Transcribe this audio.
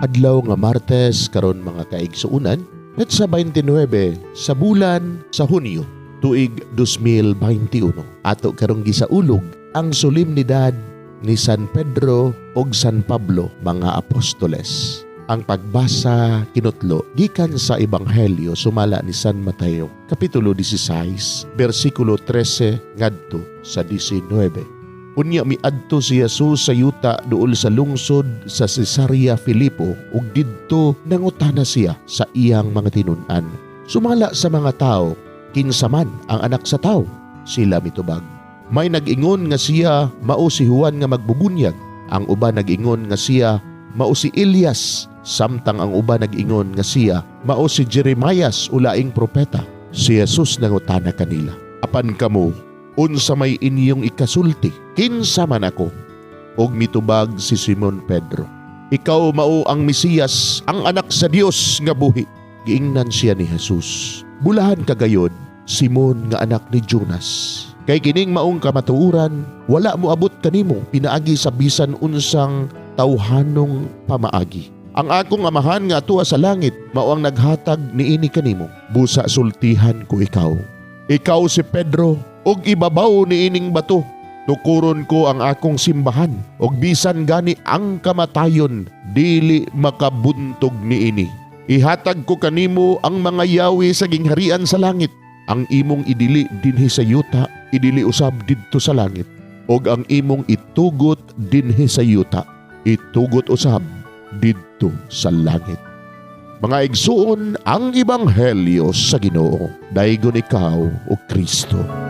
Adlaw nga Martes karon mga kaigsuunan, petsa 29 sa bulan sa Hunyo, tuig 2021. Ato karong gisaulog ang solemnidad ni San Pedro ug San Pablo mga apostoles. Ang pagbasa kinutlo gikan sa Ebanghelyo sumala ni San Mateo, kapitulo 16, bersikulo 13 ngadto sa 19. Unya miadto si Jesus sa yuta duol sa lungsod sa Cesarea Filipo ug didto nangutana siya sa iyang mga tinun-an. Sumala sa mga tao, kinsa man ang anak sa tao? Sila mitubag. May nag-ingon nga siya mao si Juan nga magbubunyag. Ang uban nag-ingon nga siya mao si Elias. Samtang ang uban nag-ingon nga siya mao si Jeremias ulaing propeta. Si Jesus nangutana kanila, apan kamo, unsa may inyong ikasulti? Kinsa man ako? Og mitubag si Simon Pedro, ikaw mao ang Mesiyas, ang anak sa Dios nga buhi. Giingnan siya ni Jesus, bulahan ka gayod, Simon nga anak ni Jonas. Kay kining maong kamatuoran, wala mo abot kanimo pinaagi sa bisan unsang tawhanong pamaagi. Ang akong amahan nga atuwa sa langit, mao ang naghatag niini kanimo. Busa sultihan ko ikaw. Ikaw si Pedro, og ibabaw niining bato. Tukuron ko ang akong simbahan, og bisan gani ang kamatayon, dili makabuntog niini. Ihatag ko kanimo ang mga yawi sa gingharian sa langit. Ang imong idili dinhi sa yuta, idili usab didto sa langit. Og ang imong itugot dinhi sa yuta, itugot usab didto sa langit. Mga igsuon, ang Ebanghelyo sa Ginoo. Daygon ikaw o Kristo.